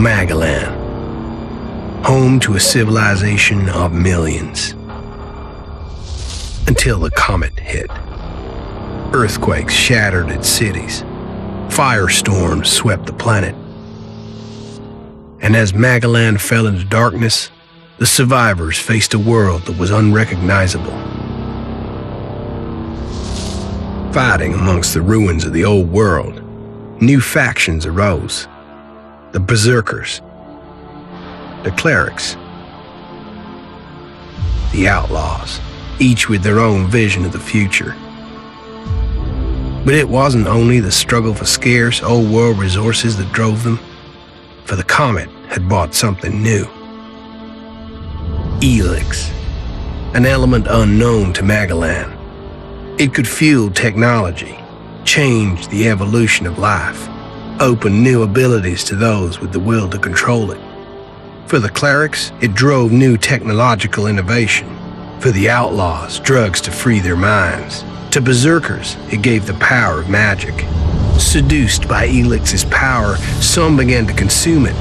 Magellan, home to a civilization of millions. Until the comet hit. Earthquakes shattered its cities. Firestorms swept the planet. And as Magellan fell into darkness, the survivors faced a world that was unrecognizable. Fighting amongst the ruins of the old world, new factions arose. The Berserkers, the Clerics, the Outlaws, each with their own vision of the future. But it wasn't only the struggle for scarce old world resources that drove them, for the comet had brought something new. ELEX, an element unknown to Magellan. It could fuel technology, change the evolution of life, open new abilities to those with the will to control it. For the Clerics, it drove new technological innovation. For the Outlaws, drugs to free their minds. To Berserkers, it gave the power of magic. Seduced by ELEX's power, some began to consume it.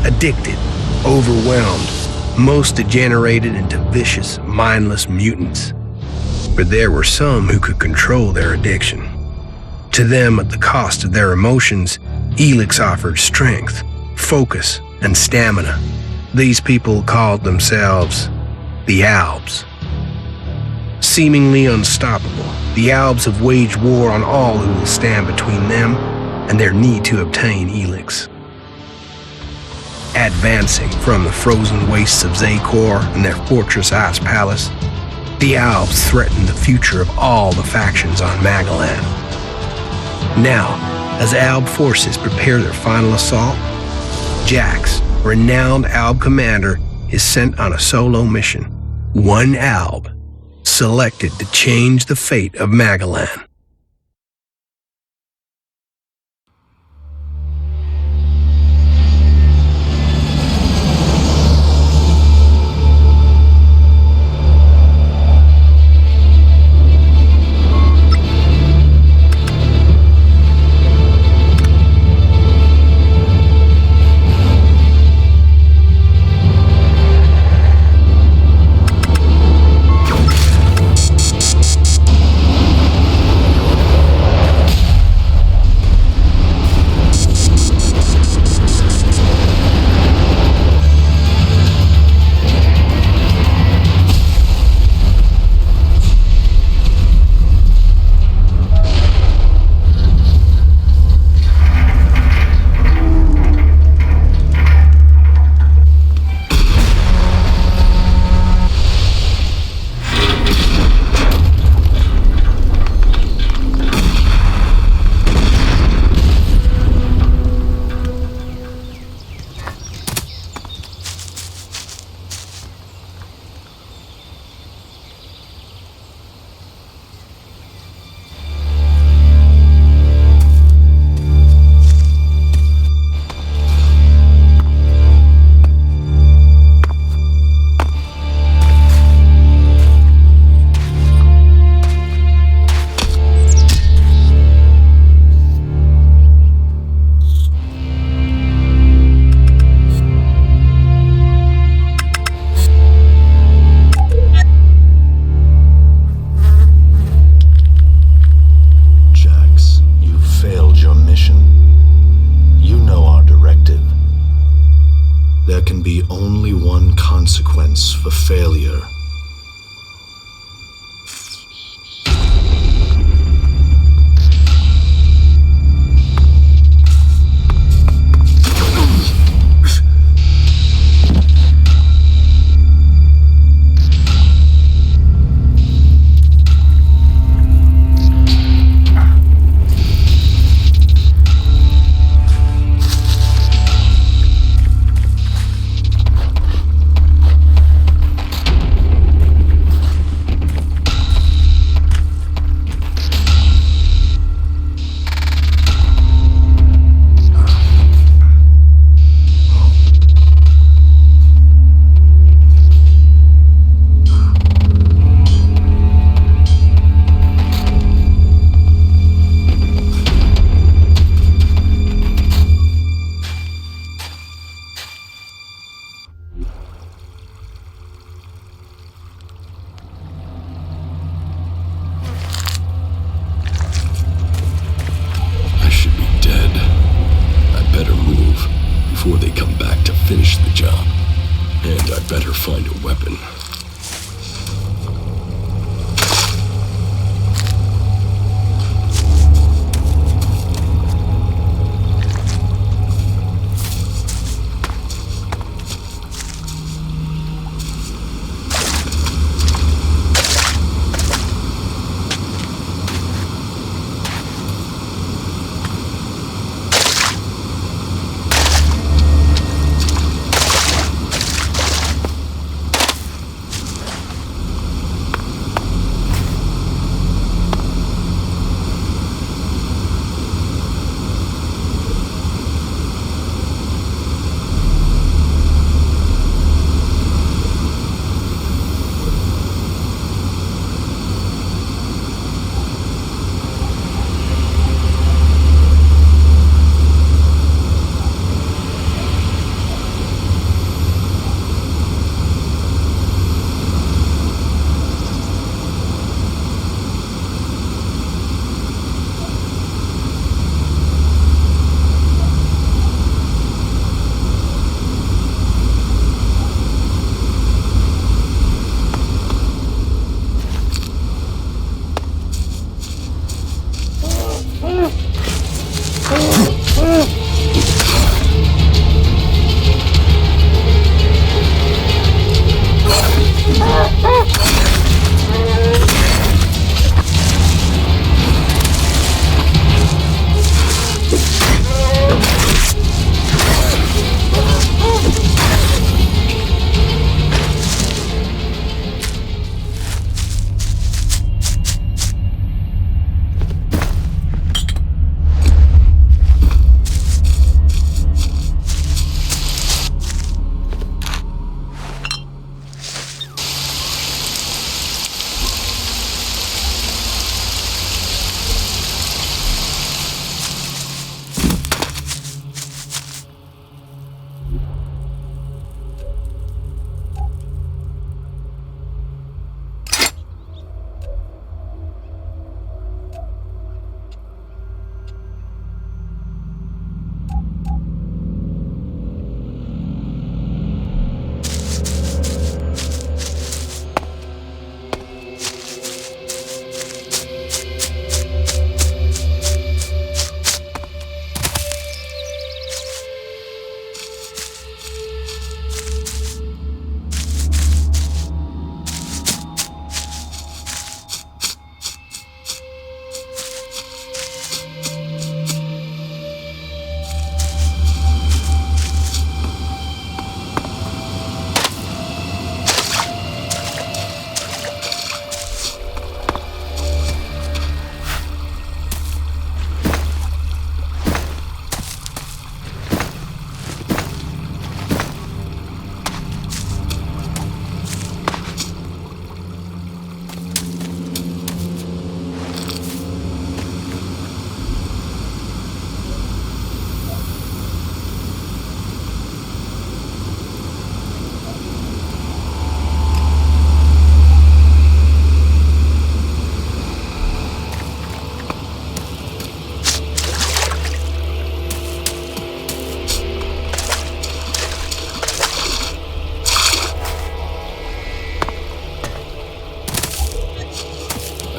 Addicted, overwhelmed, most degenerated into vicious, mindless mutants. But there were some who could control their addiction. To them, at the cost of their emotions, ELEX offered strength, focus, and stamina. These people called themselves the Albs. Seemingly unstoppable, the Albs have waged war on all who will stand between them and their need to obtain ELEX. Advancing from the frozen wastes of Zakor and their fortress ice palace, the Albs threaten the future of all the factions on Magellan. Now, as Alb forces prepare their final assault, Jax, renowned Alb commander, is sent on a solo mission. One Alb, selected to change the fate of Magellan. There can be only one consequence for failure. better find a weapon.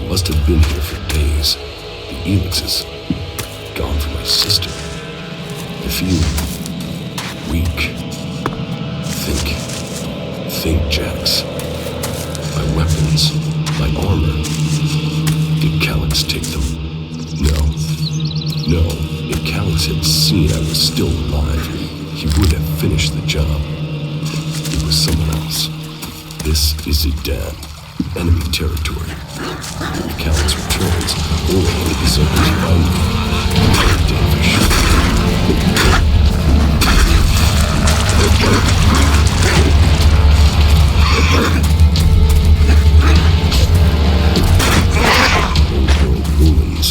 Must have been here for days. The ELEX is gone for my sister. I feel weak. Think, Jax. My weapons, my armor. Did Calyx take them? No. If Calyx had seen I was still alive, he would have finished the job. It was someone else. This is Idan. Enemy territory. If Calyx returns, or it is open behind me. Damn, I should. Old ruins.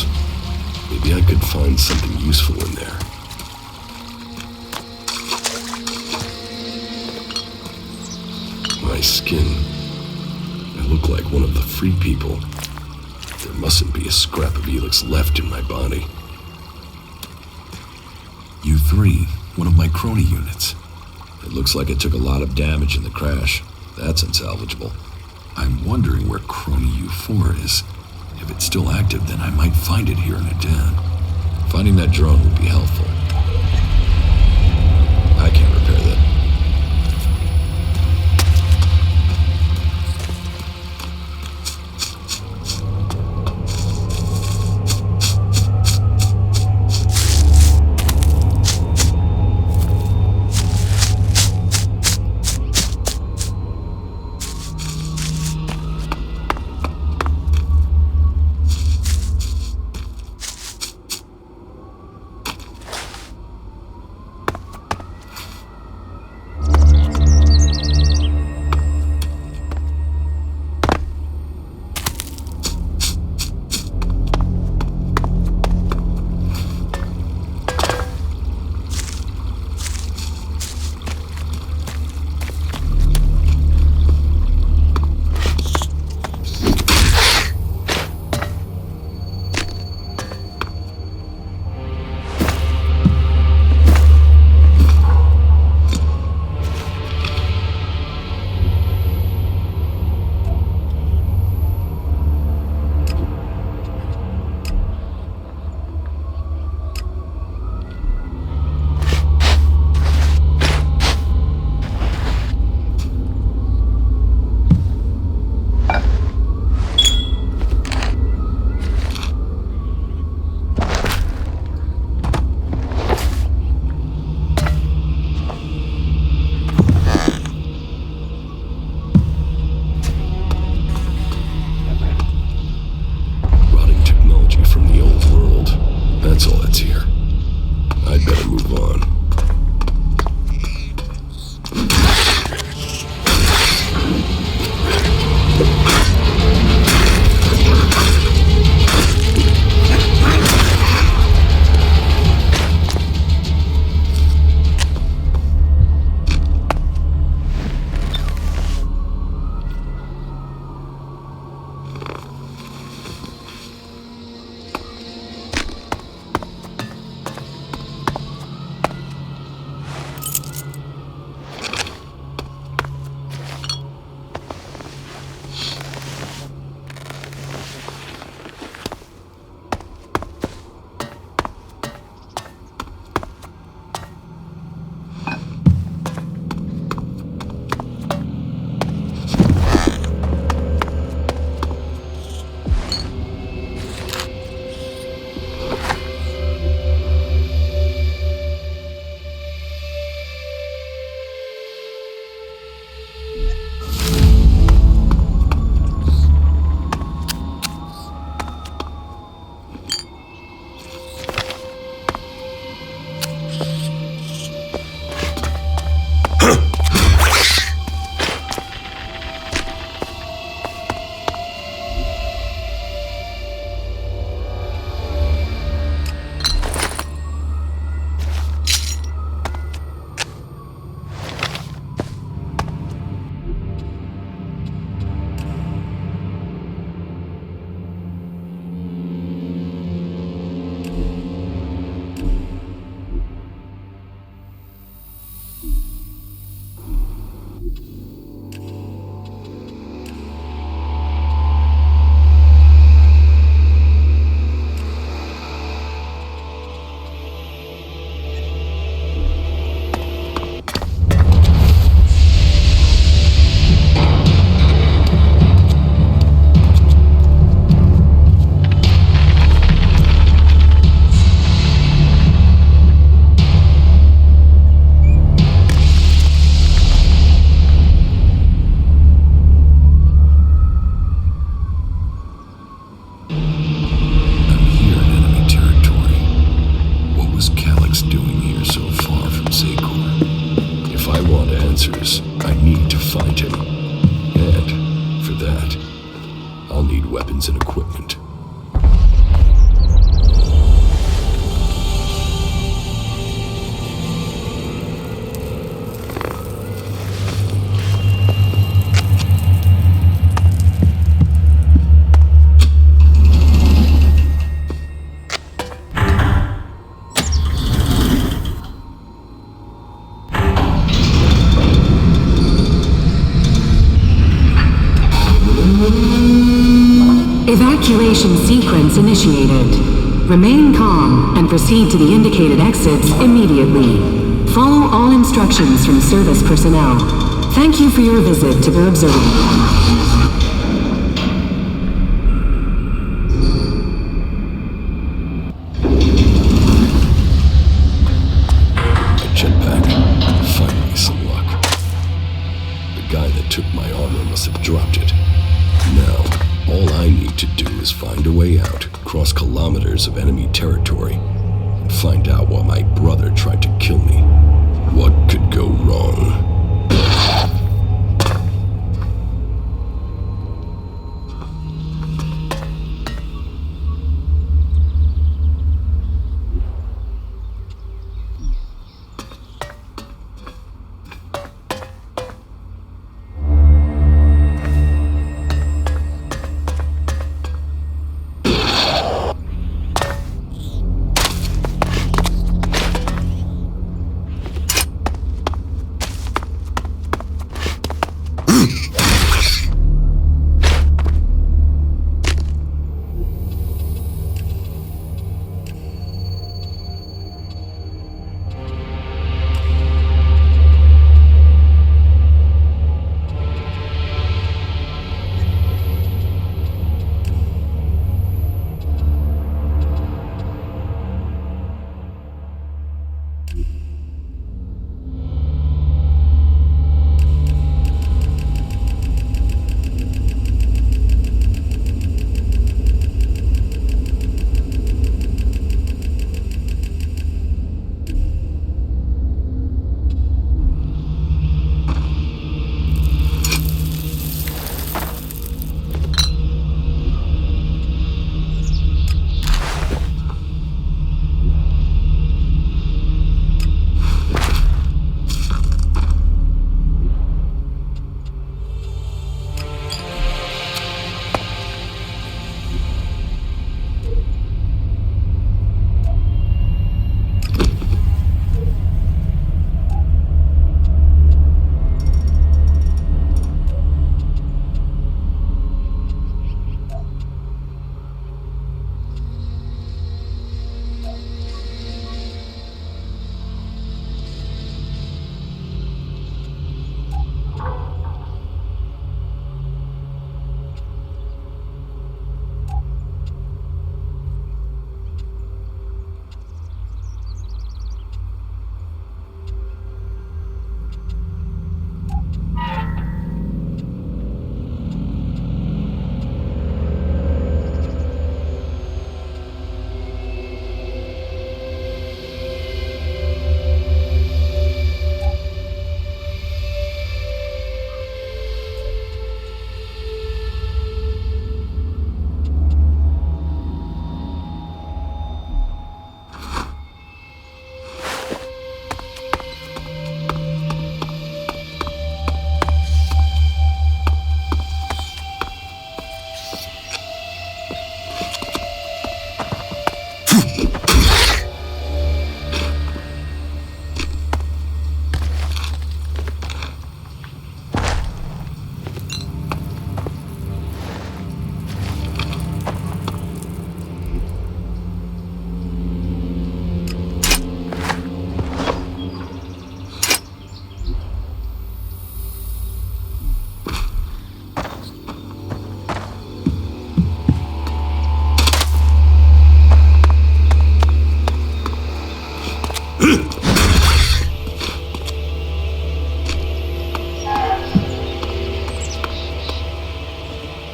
Maybe I could find something useful in there. My skin. I look like one of the free people. There mustn't be a scrap of ELEX left in my body. U3, one of my crony units. It looks like it took a lot of damage in the crash. That's unsalvageable. I'm wondering where Crony U4 is. If it's still active, then I might find it here in a den. Finding that drone would be helpful. I can't repair that. weapons and equipment. Evacuation sequence initiated. Remain calm and proceed to the indicated exits immediately. Follow all instructions from service personnel. Thank you for your visit to the observatory. Took my armor must have dropped it. Now, all I need to do is find a way out, cross kilometers of enemy territory, and find out why my brother tried to kill me. What could go wrong?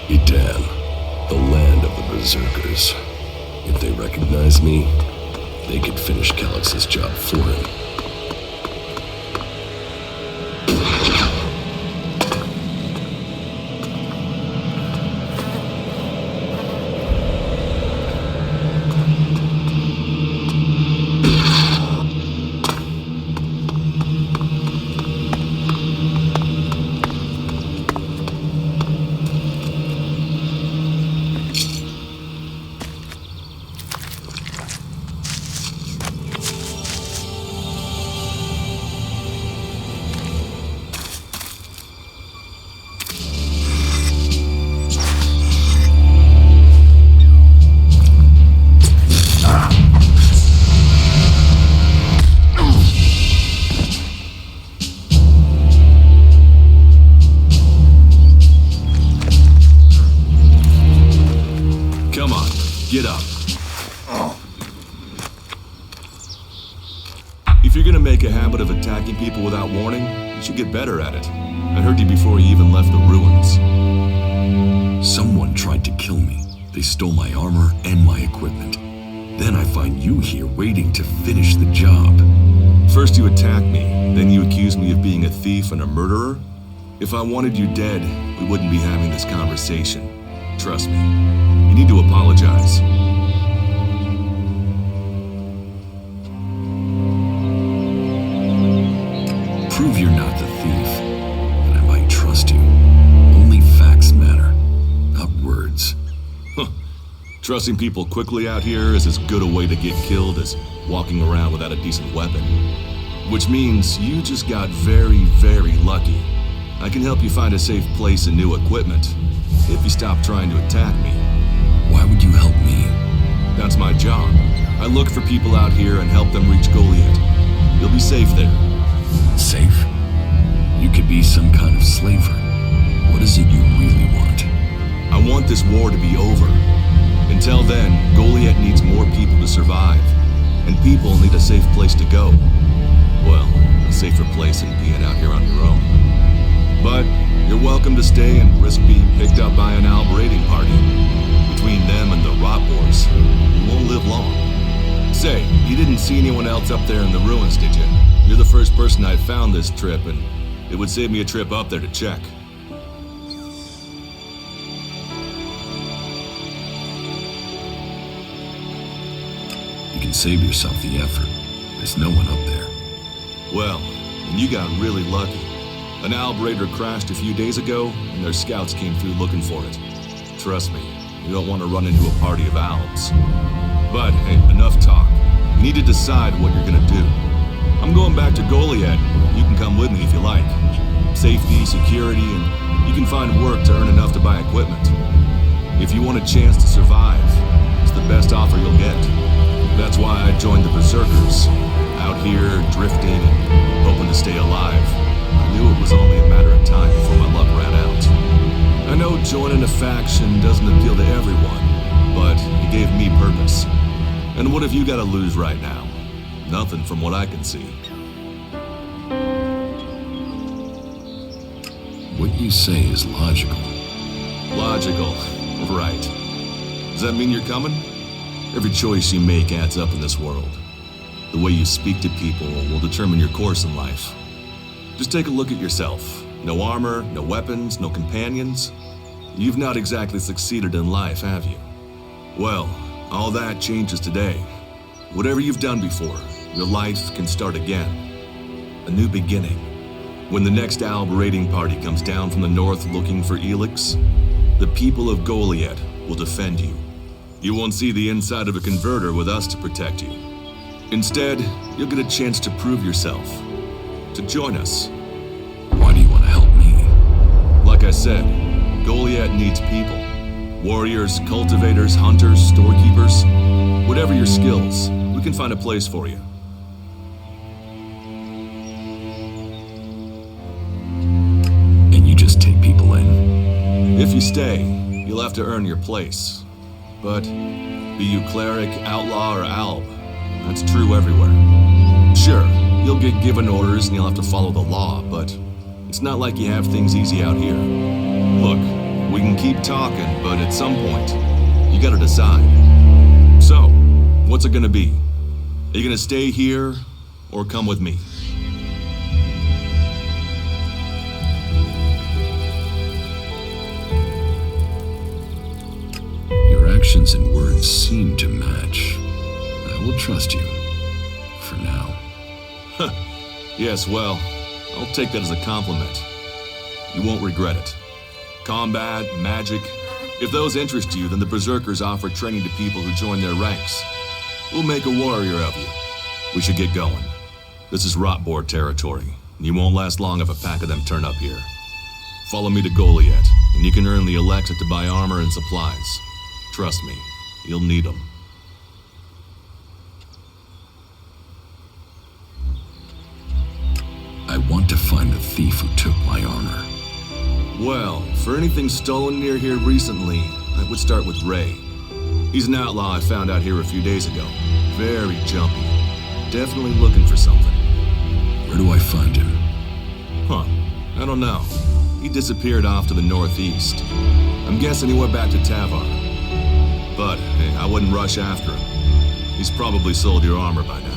Edan, the land of the Berserkers. If they recognize me, they could finish Calix's job for him. Get up. If you're gonna make a habit of attacking people without warning, you should get better at it. I heard you before you even left the ruins. Someone tried to kill me. They stole my armor and my equipment. Then I find you here waiting to finish the job. First you attack me, then you accuse me of being a thief and a murderer? If I wanted you dead, we wouldn't be having this conversation. Trust me. You need to apologize. Prove you're not the thief, and I might trust you. Only facts matter, not words. Trusting people quickly out here is as good a way to get killed as walking around without a decent weapon. Which means you just got very, very lucky. I can help you find a safe place and new equipment, if you stop trying to attack me. Why would you help me? That's my job. I look for people out here and help them reach Goliath. You'll be safe there. Safe? You could be some kind of slaver. What is it you really want? I want this war to be over. Until then, Goliath needs more people to survive. And people need a safe place to go. Well, a safer place than being out here on your own. But you're welcome to stay and risk being picked up by an Alb raiding party. Between them and the rot wars, you won't live long. Say, you didn't see anyone else up there in the ruins, did you? You're the first person I found this trip, and it would save me a trip up there to check. You can save yourself the effort. There's no one up there. Well, and you got really lucky. An Alb raider crashed a few days ago, and their scouts came through looking for it. Trust me, you don't want to run into a party of Albs. But, hey, enough talk. You need to decide what you're gonna do. I'm going back to Goliath. You can come with me if you like. Safety, security, and you can find work to earn enough to buy equipment. If you want a chance to survive, it's the best offer you'll get. That's why I joined the Berserkers. Out here, drifting and hoping to stay alive. I knew it was only a matter of time before my luck ran out. I know joining a faction doesn't appeal to everyone, but it gave me purpose. And what have you got to lose right now? Nothing from what I can see. What you say is logical. Logical, right. Does that mean you're coming? Every choice you make adds up in this world. The way you speak to people will determine your course in life. Just take a look at yourself. No armor, no weapons, no companions. You've not exactly succeeded in life, have you? Well, all that changes today. Whatever you've done before, your life can start again. A new beginning. When the next Alb raiding party comes down from the north looking for ELEX, the people of Goliath will defend you. You won't see the inside of a converter with us to protect you. Instead, you'll get a chance to prove yourself. To join us. Why do you want to help me? Like I said, Goliath needs people. Warriors, cultivators, hunters, storekeepers. Whatever your skills, we can find a place for you. And you just take people in? If you stay, you'll have to earn your place. But be you cleric, outlaw, or alb, that's true everywhere. Sure, you'll get given orders and you'll have to follow the law, but it's not like you have things easy out here. Look, we can keep talking, but at some point, you gotta decide. So, what's it gonna be? Are you gonna stay here, or come with me? Your actions and words seem to match. I will trust you. For now. Yes, well, I'll take that as a compliment. You won't regret it. Combat, magic, if those interest you, then the Berserkers offer training to people who join their ranks. We'll make a warrior of you. We should get going. This is Rotboar territory, and you won't last long if a pack of them turn up here. Follow me to Goliath, and you can earn the ELEX to buy armor and supplies. Trust me, you'll need them. I want to find the thief who took my armor. Well, for anything stolen near here recently, I would start with Ray. He's an outlaw I found out here a few days ago. Very jumpy. Definitely looking for something. Where do I find him? Huh. I don't know. He disappeared off to the northeast. I'm guessing he went back to Tavar. But, hey, I wouldn't rush after him. He's probably sold your armor by now.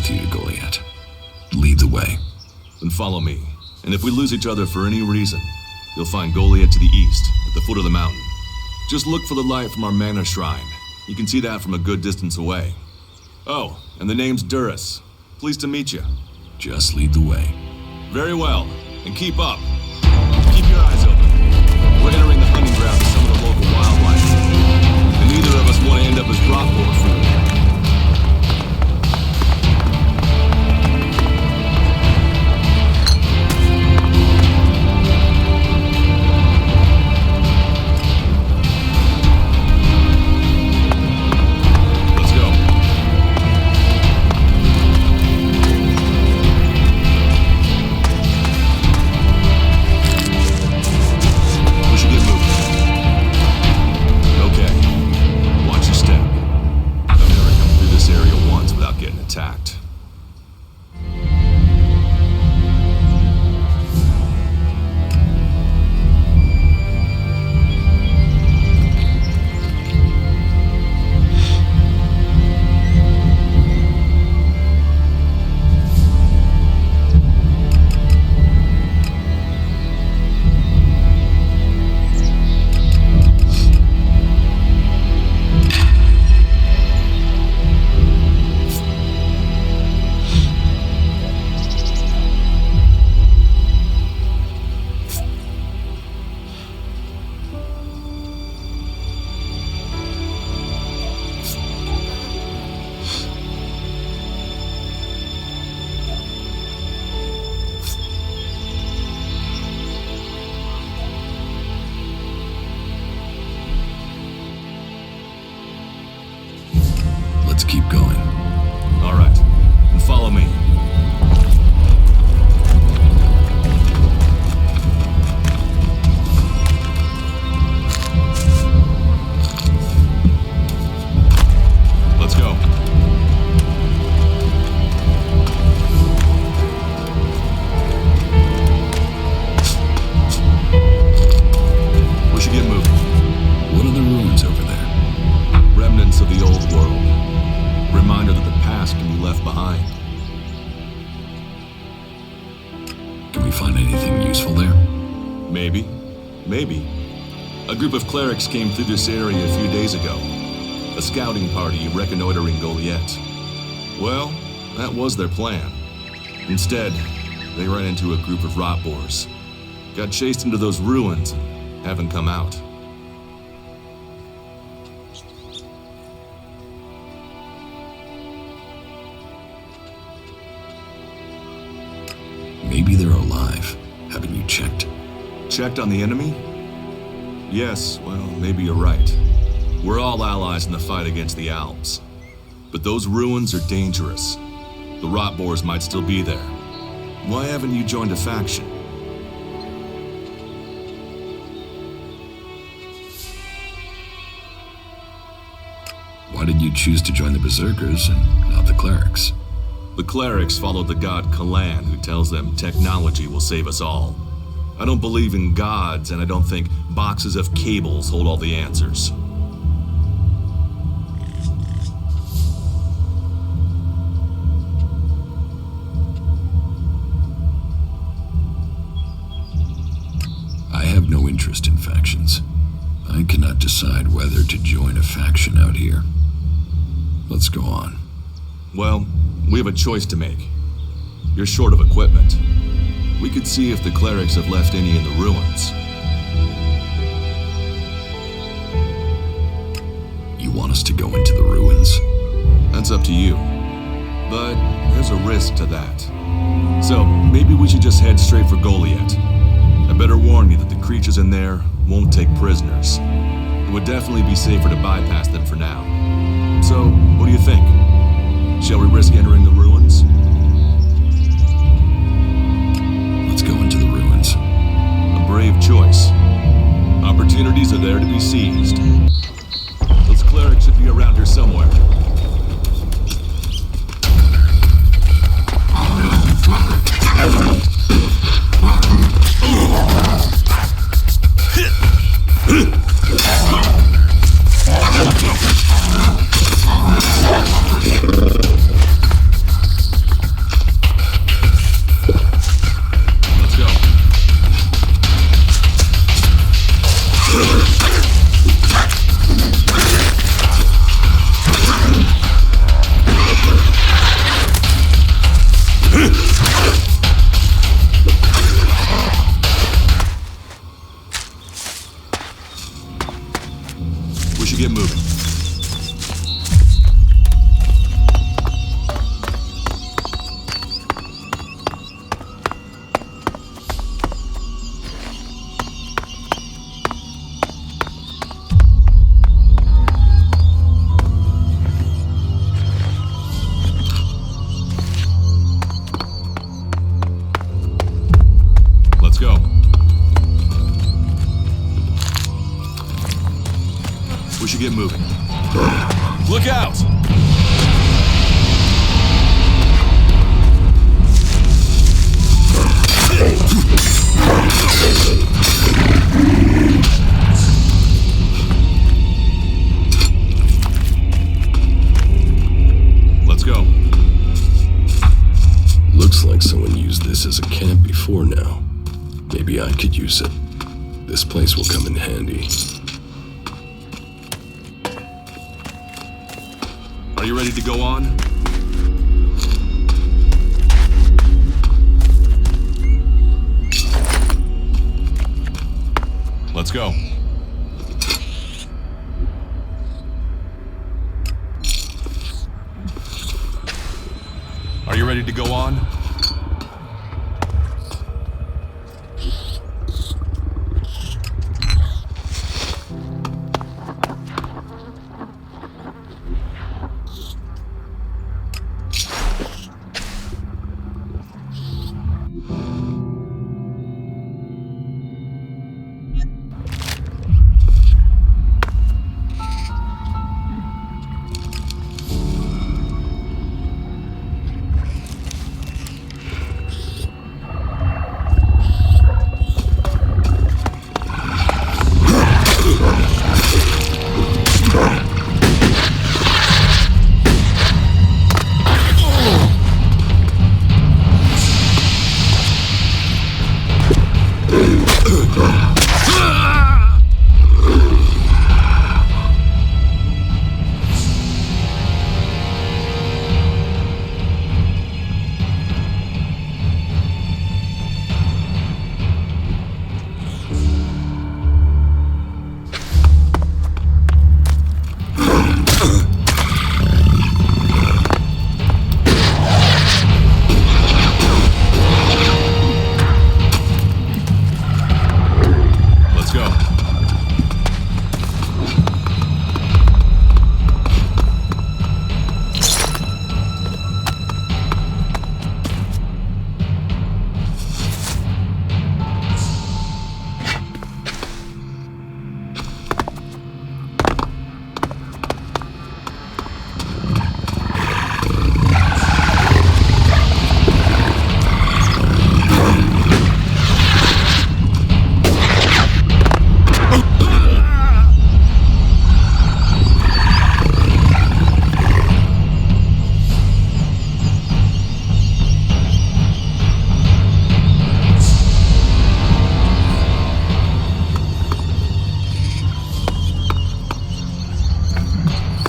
with you to Goliath. Lead the way. Then follow me. And if we lose each other for any reason, you'll find Goliath to the east, at the foot of the mountain. Just look for the light from our mana shrine. You can see that from a good distance away. Oh, and the name's Duras. Pleased to meet you. Just lead the way. Very well. And keep up. Keep your eyes open. We're entering the hunting grounds of some of the local wildlife. And neither of us want to end up as drop board food. Let's keep going. All right. And follow me. Let's go. We should get moving. What are the ruins over there? Remnants of the old world. Reminder that the past can be left behind. Can we find anything useful there? Maybe. Maybe. A group of clerics came through this area a few days ago. A scouting party reconnoitering Goliath. Well, that was their plan. Instead, they ran into a group of rot boars. Got chased into those ruins and haven't come out. Maybe they're alive. Haven't you checked? Checked on the enemy? Yes, well, maybe you're right. We're all allies in the fight against the Alps. But those ruins are dangerous. The rot boars might still be there. Why haven't you joined a faction? Why did you choose to join the Berserkers and not the clerics? The clerics follow the god Kalan, who tells them technology will save us all. I don't believe in gods, and I don't think boxes of cables hold all the answers. I have no interest in factions. I cannot decide whether to join a faction out here. Let's go on. Well, we have a choice to make. You're short of equipment. We could see if the clerics have left any in the ruins. You want us to go into the ruins? That's up to you. But there's a risk to that. So maybe we should just head straight for Goliath. I better warn you that the creatures in there won't take prisoners. It would definitely be safer to bypass them for now. So, what do you think? Shall we risk entering the ruins? Let's go into the ruins. A brave choice. Opportunities are there to be seized. Those clerics should be around here somewhere. should get moving. Let's go. We should get moving. Look out! Let's go. Looks like someone used this as a camp before now. Maybe I could use it. This place will come in handy. Are you ready to go on? Let's go. Are you ready to go on?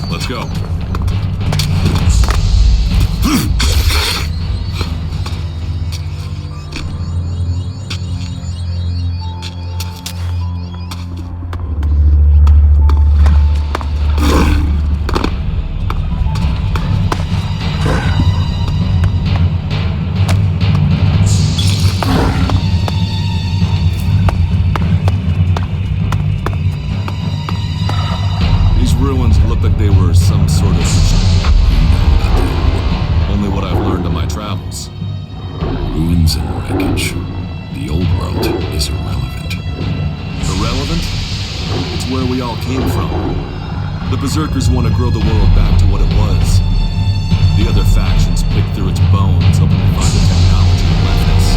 Let's go. Ruins look like they were some sort of... Only what I've learned on my travels. Ruins and wreckage. The old world is irrelevant. Irrelevant? It's where we all came from. The Berserkers want to grow the world back to what it was. The other factions pick through its bones, hoping to find the technology that left us.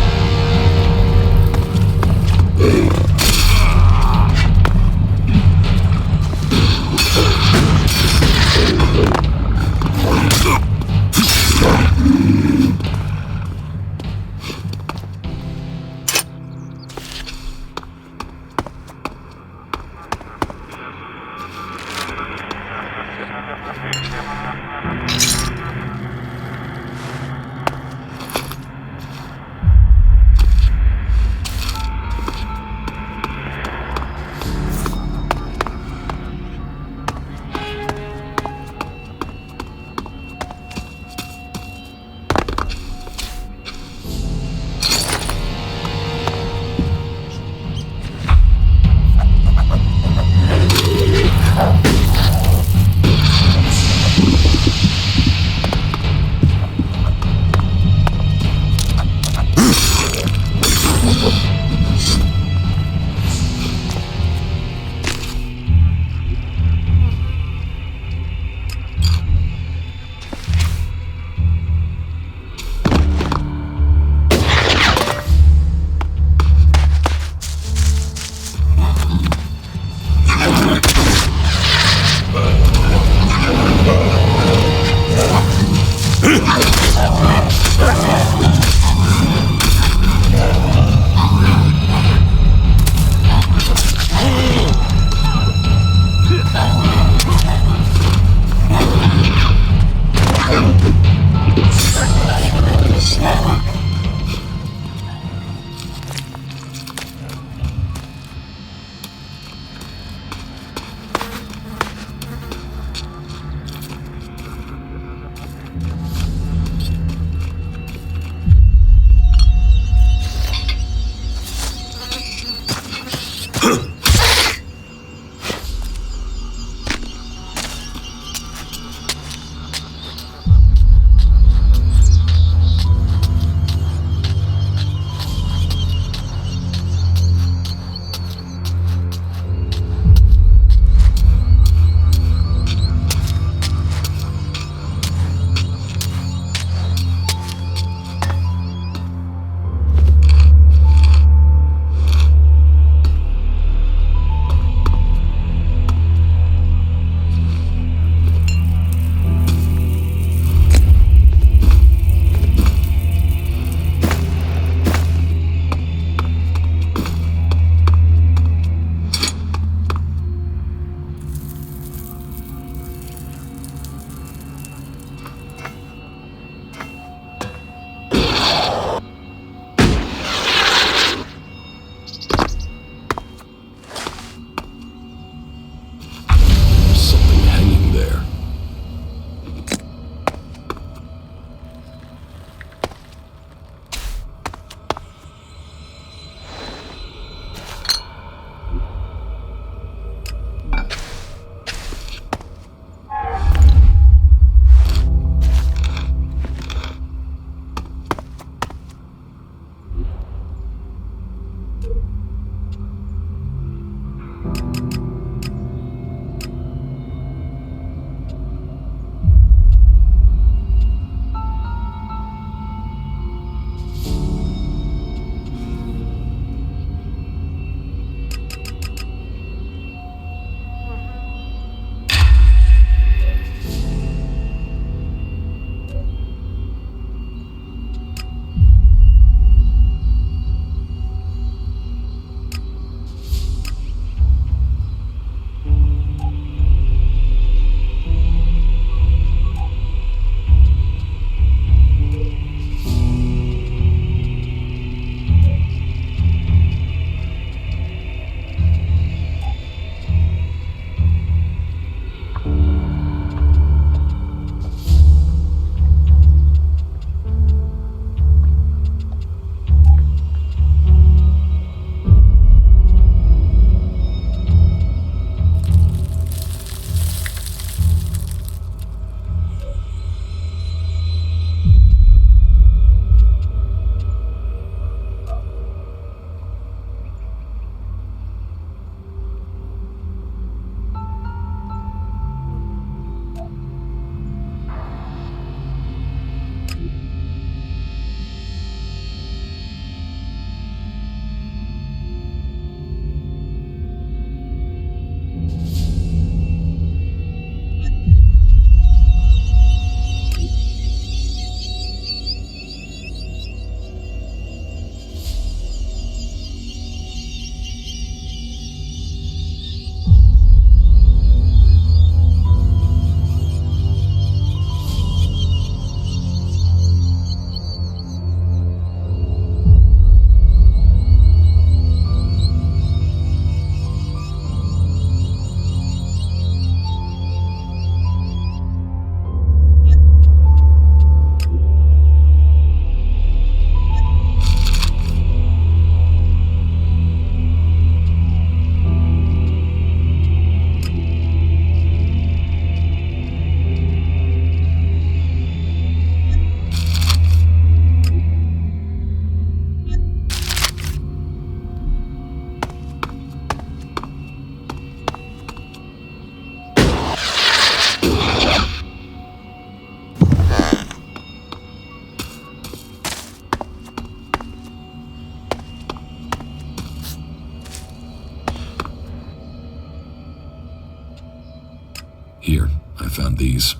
Here, I found these.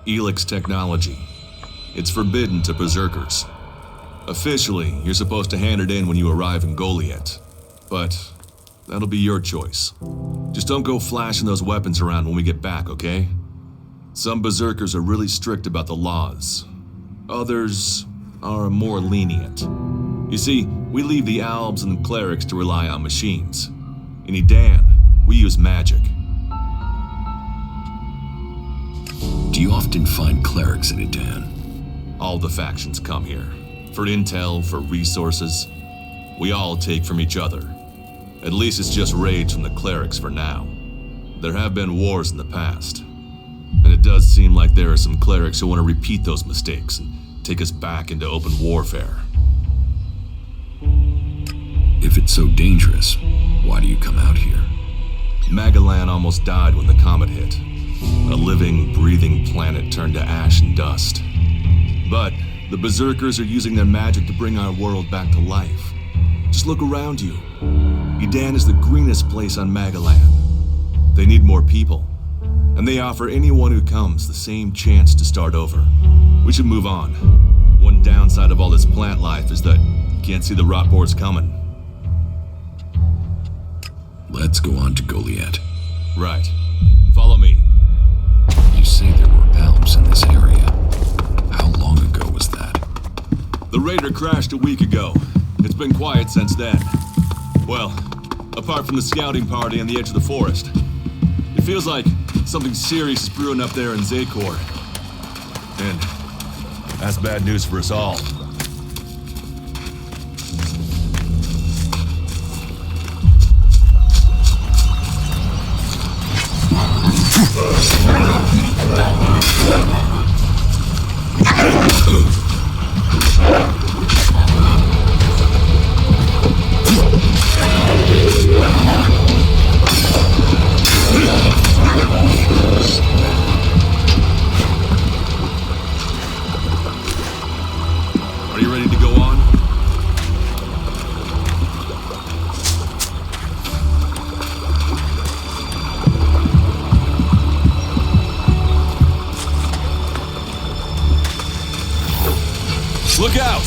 ELEX technology. It's forbidden to berserkers. Officially, you're supposed to hand it in when you arrive in Goliath. But that'll be your choice. Just don't go flashing those weapons around when we get back, okay? Some berserkers are really strict about the laws. Others are more lenient. You see, we leave the Albs and the clerics to rely on machines. In Edan, we use magic. Do you often find clerics in Edan? All the factions come here. For intel, for resources. We all take from each other. At least it's just raids from the clerics for now. There have been wars in the past. And it does seem like there are some clerics who want to repeat those mistakes and take us back into open warfare. If it's so dangerous, why do you come out here? Magalan almost died when the comet hit. A living, breathing planet turned to ash and dust. But the berserkers are using their magic to bring our world back to life. Just look around you. Edan is the greenest place on Magalan. They need more people. And they offer anyone who comes the same chance to start over. We should move on. One downside of all this plant life is that you can't see the rot boards coming. Let's go on to Goliath. Right. Follow me. You say there were Alps in this area. How long ago was that? The raider crashed a week ago. It's been quiet since then. Well, apart from the scouting party on the edge of the forest. It feels like something serious is brewing up there in Zakor. And that's bad news for us all. Are you ready to go on? Look out!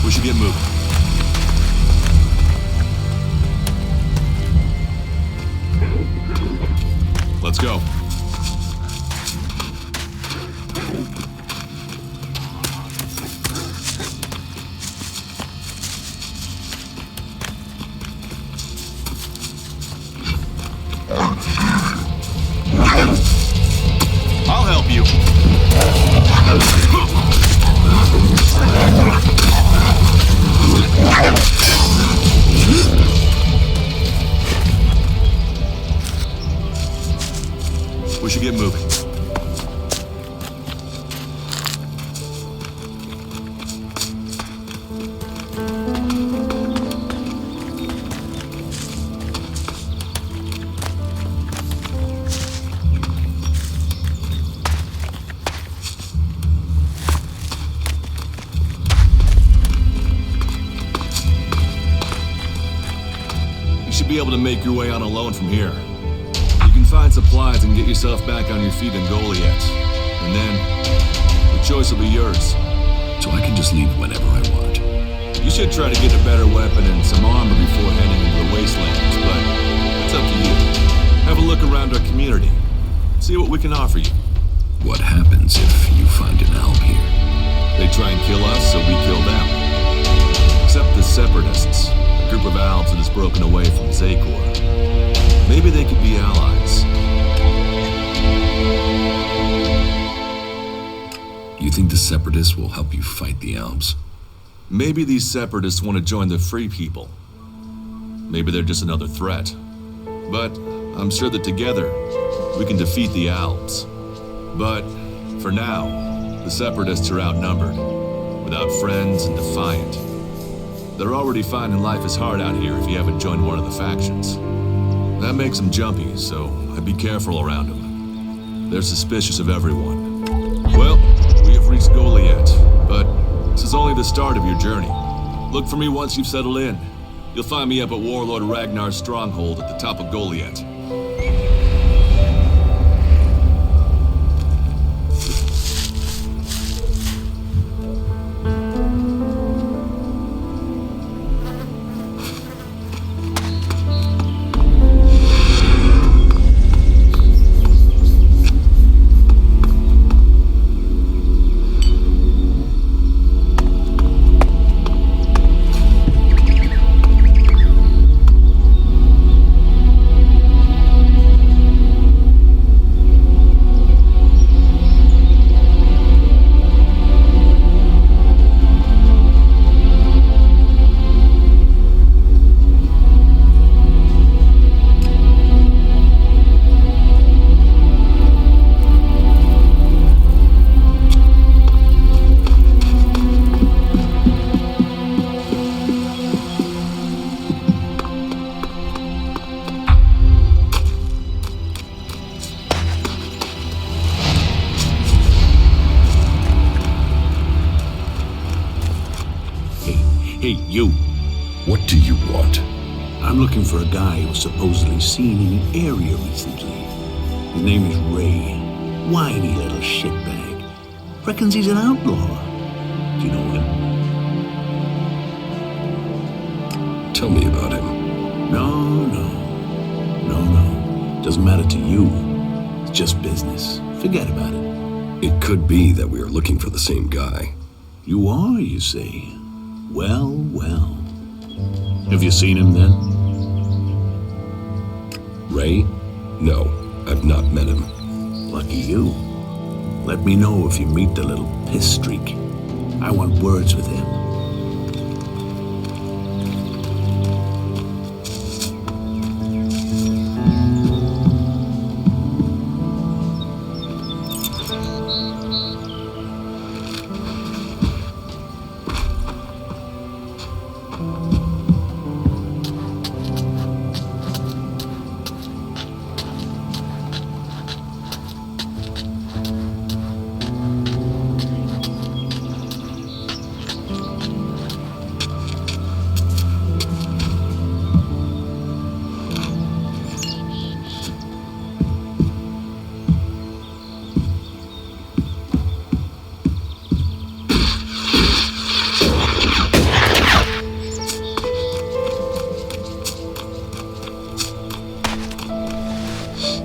We should get moving. Let's go. I'll help you. We should get moving. You should be able to make your way on alone from here. You can find supplies and get yourself back on your feet in Goliath. And then, the choice will be yours. So I can just leave whenever I want. You should try to get a better weapon and some armor before heading into the wastelands, but it's up to you. Have a look around our community. See what we can offer you. What happens if you find an Alp here? They try and kill us, so we kill them. Except the Separatists, a group of Albs that has broken away from Zakor. Maybe they could be allies. You think the Separatists will help you fight the Alps? Maybe these Separatists want to join the Free People. Maybe they're just another threat. But I'm sure that together, we can defeat the Albs. But for now, the Separatists are outnumbered, without friends and defiant. They're already finding life is hard out here if you haven't joined one of the factions. That makes them jumpy, so I'd be careful around them. They're suspicious of everyone. Well, we have reached Goliath, but this is only the the start of your journey. Look for me once you've settled in. You'll find me up at Warlord Ragnar's stronghold at the top of Goliath. Hey, you. What do you want? I'm looking for a guy who was supposedly seen in the area recently. His name is Ray. Whiny little shitbag. Reckons he's an outlaw. Do you know him? Tell me about him. No. Doesn't matter to you. It's just business. Forget about it. It could be that we are looking for the same guy. You are, you say? Well. Have you seen him then? Ray? No, I've not met him. Lucky you. Let me know if you meet the little piss streak. I want words with him.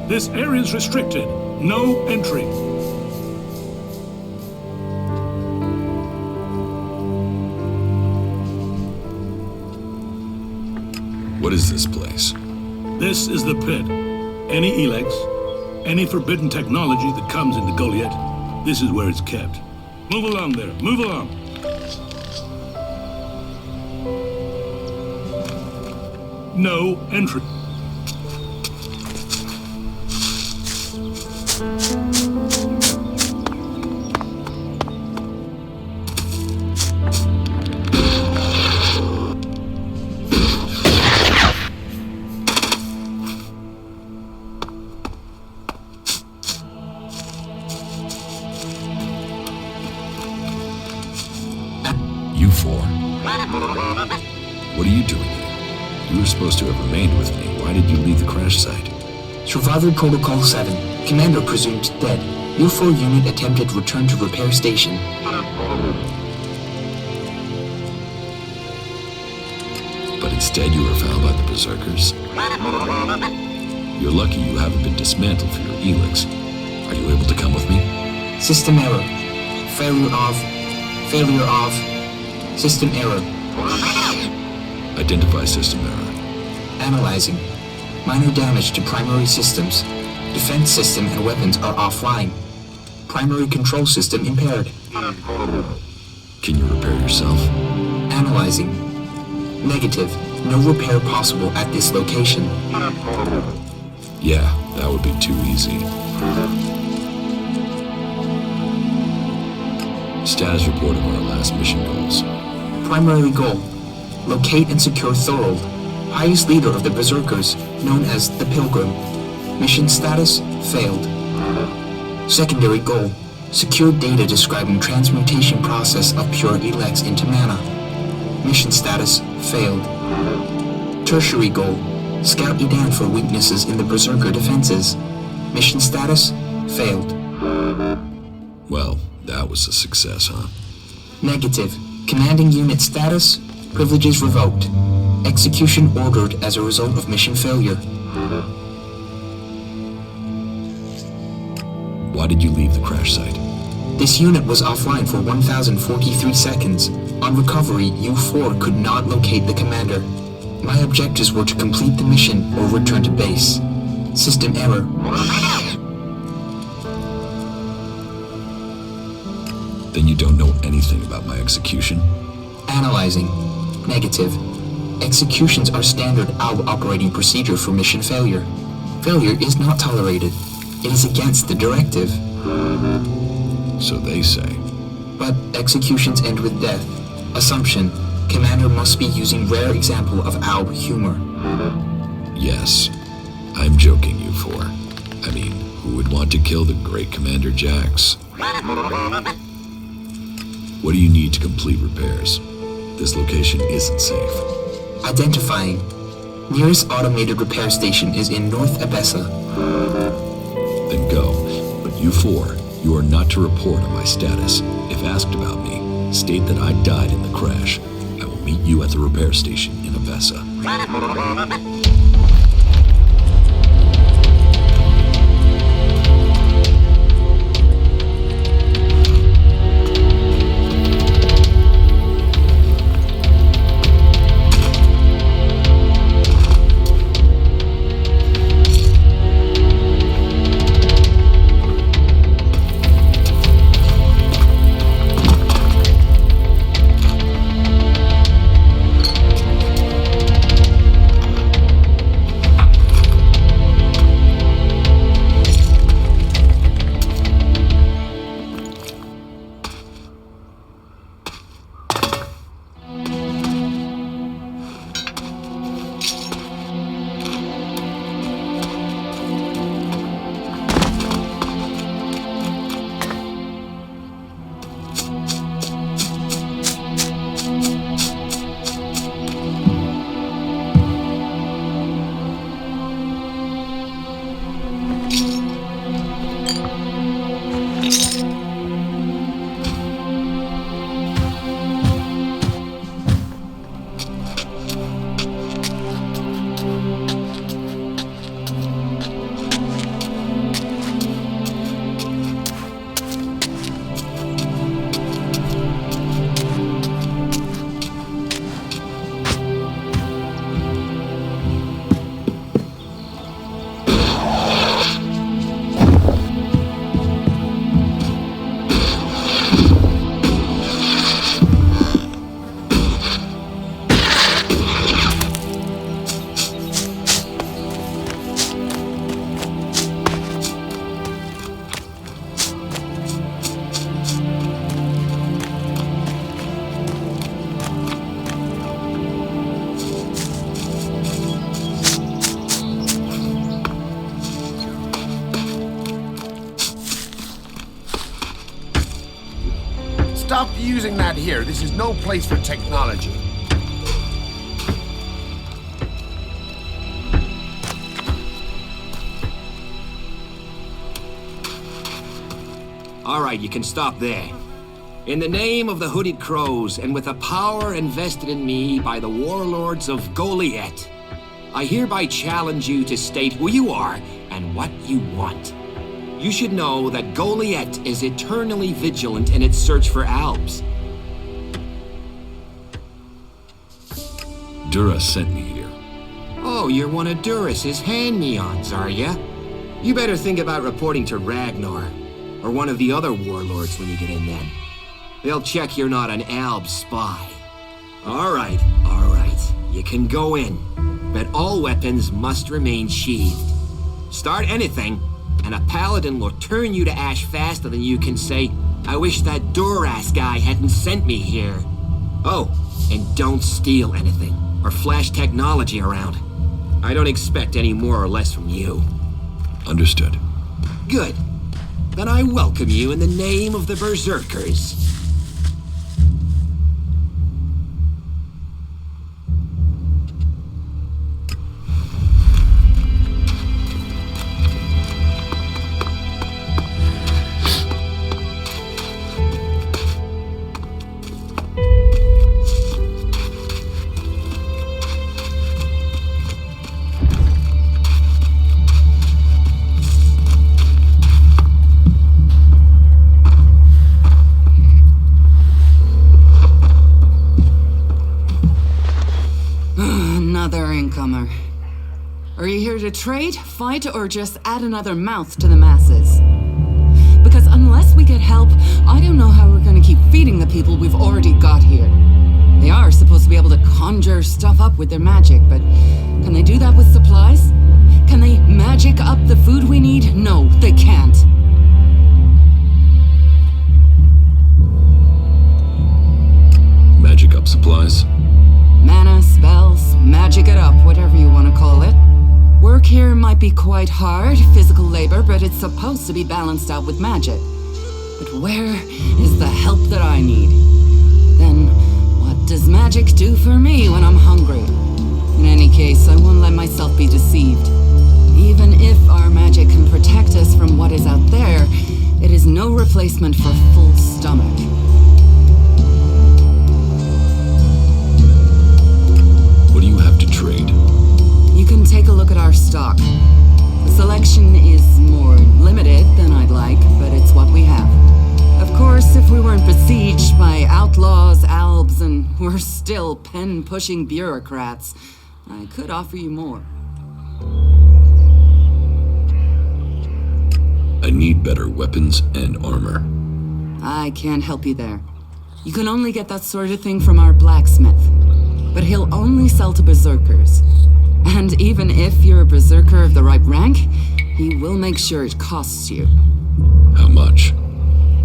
This area is restricted. No entry. What is this place? This is the pit. Any ELEX, any forbidden technology that comes into Goliath, this is where it's kept. Move along there. Move along. No entry. You four. What are you doing here? You were supposed to have remained with me. Why did you leave the crash site? Survivor Protocol 7. Commander presumed dead. UFO unit attempted return to repair station. But instead you were found by the Berserkers? You're lucky you haven't been dismantled for your ELEX. Are you able to come with me? System error. Failure of. System error. Identify system error. Analyzing. Minor damage to primary systems. Defense system and weapons are offline. Primary control system impaired. Can you repair yourself? Analyzing. Negative. No repair possible at this location. Yeah, that would be too easy. Status report of our last mission goals. Primary goal. Locate and secure Thorold, highest leader of the Berserkers, known as the Pilgrim. Mission status, failed. Secondary goal. Secure data describing transmutation process of pure ELEX into mana. Mission status, failed. Tertiary goal, scout Edan for weaknesses in the Berserker defenses. Mission status, failed. Well, that was a success, huh? Negative. Commanding unit status, privileges revoked. Execution ordered as a result of mission failure. Why did you leave the crash site? This unit was offline for 1,043 seconds. On recovery, U-4 could not locate the commander. My objectives were to complete the mission or return to base. System error. Then you don't know anything about my execution? Analyzing. Negative. Executions are standard ALB operating procedure for mission failure. Failure is not tolerated. It is against the directive. So they say. But executions end with death. Assumption. Commander must be using rare example of ALB humor. Yes. I'm joking, you four. I mean, who would want to kill the great Commander Jax? What do you need to complete repairs? This location isn't safe. Identifying. Nearest automated repair station is in North Abessa. Then go. But you four, you are not to report on my status. If asked about me, state that I died in the crash. I will meet you at the repair station in Abessa. Stop using that here. This is no place for technology. All right, you can stop there. In the name of the Hooded Crows, and with the power invested in me by the warlords of Goliath, I hereby challenge you to state who you are and what you want. You should know that Goliath is eternally vigilant in its search for Albs. Dura sent me here. Oh, you're one of Duras's hand-me-ons, are ya? You better think about reporting to Ragnar, or one of the other warlords when you get in then. They'll check you're not an Alb spy. All right. You can go in, but all weapons must remain sheathed. Start anything, and a paladin will turn you to ash faster than you can say, I wish that Duras guy hadn't sent me here. Oh, and don't steal anything, or flash technology around. I don't expect any more or less from you. Understood. Good. then I welcome you in the name of the Berserkers. Another incomer. Are you here to trade, fight, or just add another mouth to the masses? Because unless we get help, I don't know how we're gonna keep feeding the people we've already got here. They are supposed to be able to conjure stuff up with their magic, but can they do that with supplies? Can they magic up the food we need? No, they can't. Magic up supplies? Mana, spells, magic it up, whatever you want to call it. Work here might be quite hard, physical labor, but it's supposed to be balanced out with magic. But where is the help that I need? Then, what does magic do for me when I'm hungry? In any case, I won't let myself be deceived. Even if our magic can protect us from what is out there, it is no replacement for a full stomach. What do you have to trade? You can take a look at our stock. The selection is more limited than I'd like, but it's what we have. Of course, if we weren't besieged by outlaws, albs, and we're still pen-pushing bureaucrats, I could offer you more. I need better weapons and armor. I can't help you there. You can only get that sort of thing from our blacksmith. But he'll only sell to berserkers. And even if you're a berserker of the right rank, he will make sure it costs you. How much?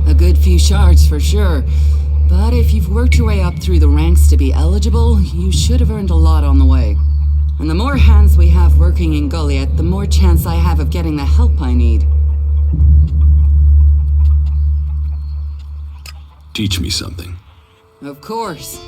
A good few shards for sure. But if you've worked your way up through the ranks to be eligible, you should have earned a lot on the way. And the more hands we have working in Goliath, the more chance I have of getting the help I need. Teach me something. Of course.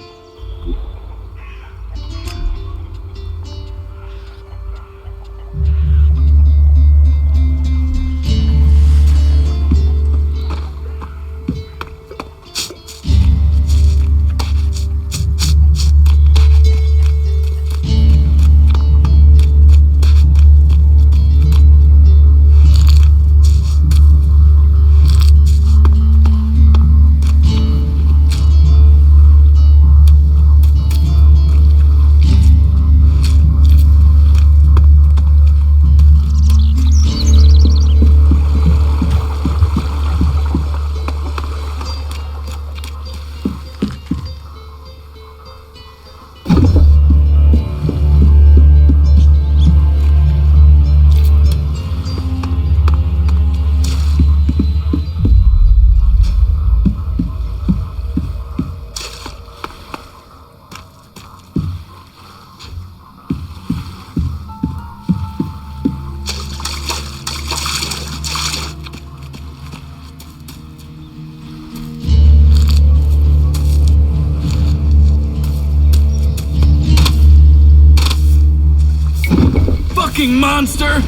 Fucking monster!